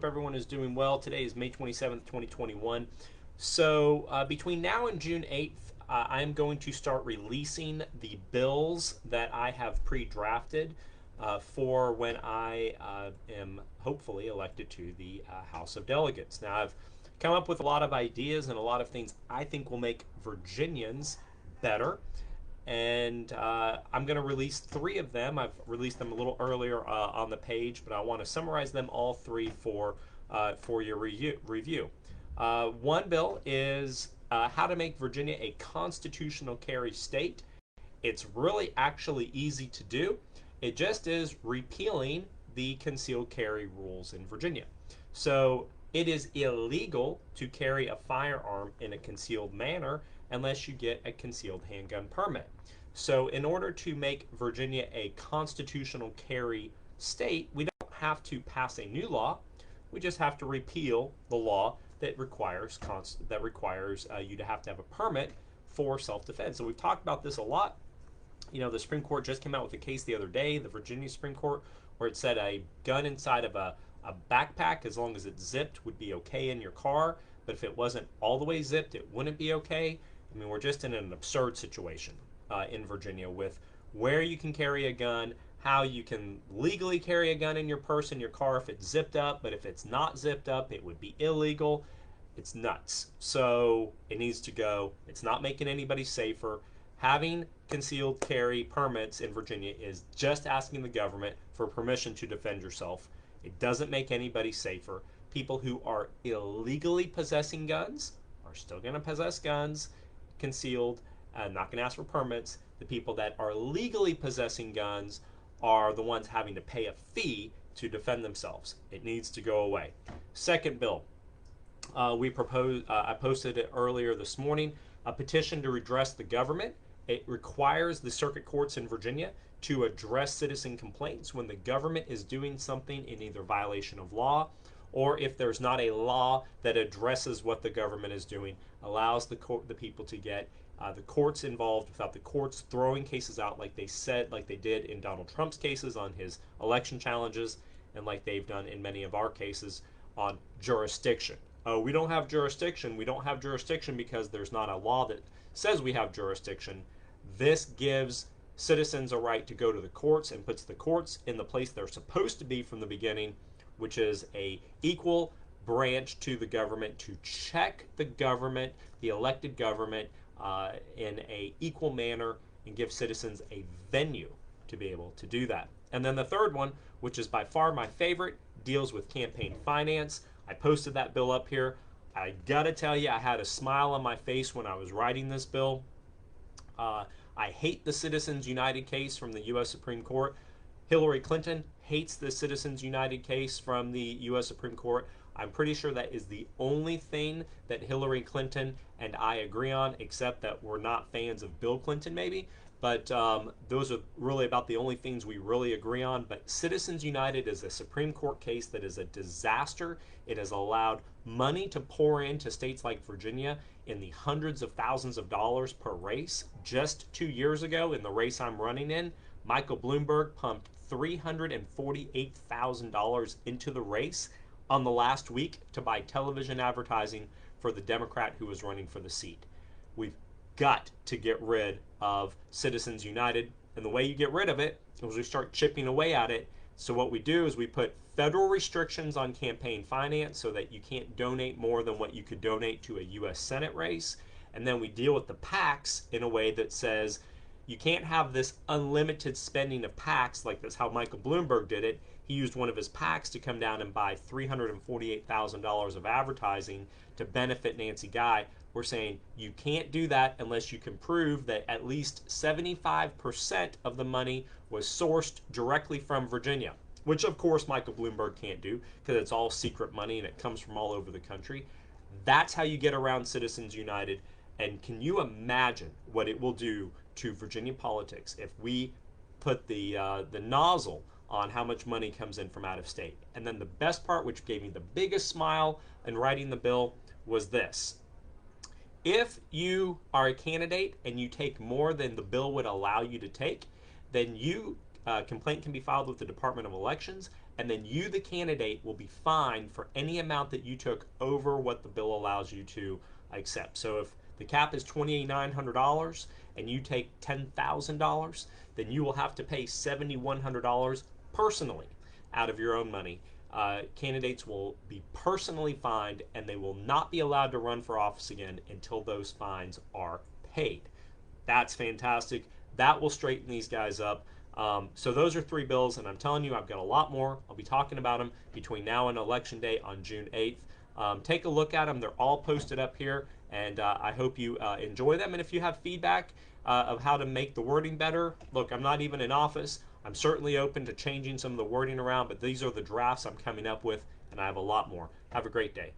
Everyone is doing well. Today is May 27th, 2021. So between now and June 8th, I'm going to start releasing the bills that I have pre-drafted for when I am hopefully elected to the House of Delegates. Now, I've come up with a lot of ideas and a lot of things I think will make Virginians better, and I'm going to release three of them. I've released them a little earlier on the page, but I want to summarize them all three for your review. One bill is how to make Virginia a constitutional carry state. It's really actually easy to do. It just is repealing the concealed carry rules in Virginia. So it is illegal to carry a firearm in a concealed manner unless you get a concealed handgun permit. So in order to make Virginia a constitutional carry state, we don't have to pass a new law. We just have to repeal the law that requires you to have a permit for self-defense. So we've talked about this a lot. You know, the Supreme Court just came out with a case the other day, the Virginia Supreme Court, where it said a gun inside of a backpack, as long as it's zipped, would be okay in your car. But if it wasn't all the way zipped, it wouldn't be okay. I mean, we're just in an absurd situation in Virginia with where you can carry a gun, how you can legally carry a gun in your purse, in your car, if it's zipped up, but if it's not zipped up, it would be illegal. It's nuts. So it needs to go. It's not making anybody safer. Having concealed carry permits in Virginia is just asking the government for permission to defend yourself. It doesn't make anybody safer. People who are illegally possessing guns are still going to possess guns concealed, not going to ask for permits. The people that are legally possessing guns are the ones having to pay a fee to defend themselves. It needs to go away. Second bill, I posted it earlier this morning, a petition to redress the government. It requires the circuit courts in Virginia to address citizen complaints when the government is doing something in either violation of law, or if there's not a law that addresses what the government is doing, allows the people to get the courts involved without the courts throwing cases out like they did in Donald Trump's cases on his election challenges, and like they've done in many of our cases on jurisdiction. Oh, we don't have jurisdiction. We don't have jurisdiction because there's not a law that says we have jurisdiction. This gives citizens a right to go to the courts and puts the courts in the place they're supposed to be from the beginning, which is a equal branch to the government to check the government, the elected government, in a equal manner, and give citizens a venue to be able to do that. And then the third one, which is by far my favorite, deals with campaign finance. I posted that bill up here. I gotta tell you, I had a smile on my face when I was writing this bill. I hate the Citizens United case from the U.S. Supreme Court. Hillary Clinton hates the Citizens United case from the U.S. Supreme Court. I'm pretty sure that is the only thing that Hillary Clinton and I agree on, except that we're not fans of Bill Clinton, maybe. But those are really about the only things we really agree on. But Citizens United is a Supreme Court case that is a disaster. It has allowed money to pour into states like Virginia in the hundreds of thousands of dollars per race. Just 2 years ago, in the race I'm running in, Michael Bloomberg pumped $348,000 into the race on the last week to buy television advertising for the Democrat who was running for the seat. We've got to get rid of Citizens United, and the way you get rid of it is we start chipping away at it. So what we do is we put federal restrictions on campaign finance so that you can't donate more than what you could donate to a U.S. Senate race, and then we deal with the PACs in a way that says you can't have this unlimited spending of PACs like that's how Michael Bloomberg did it. He used one of his PACs to come down and buy $348,000 of advertising to benefit Nancy Guy. We're saying you can't do that unless you can prove that at least 75% of the money was sourced directly from Virginia, which of course Michael Bloomberg can't do because it's all secret money and it comes from all over the country. That's how you get around Citizens United. And can you imagine what it will do to Virginia politics if we put the nozzle on how much money comes in from out of state? And then the best part, which gave me the biggest smile in writing the bill, was this. If you are a candidate and you take more than the bill would allow you to take, then complaint can be filed with the Department of Elections, and then you, the candidate, will be fined for any amount that you took over what the bill allows you to accept. So if the cap is $2,900 and you take $10,000, then you will have to pay $7,100 personally out of your own money. Candidates will be personally fined, and they will not be allowed to run for office again until those fines are paid. That's fantastic. That will straighten these guys up. So those are 3 bills, and I'm telling you, I've got a lot more. I'll be talking about them between now and Election Day on June 8th. Take a look at them. They're all posted up here, and I hope you enjoy them. And if you have feedback of how to make the wording better, look, I'm not even in office. I'm certainly open to changing some of the wording around, but these are the drafts I'm coming up with, and I have a lot more. Have a great day.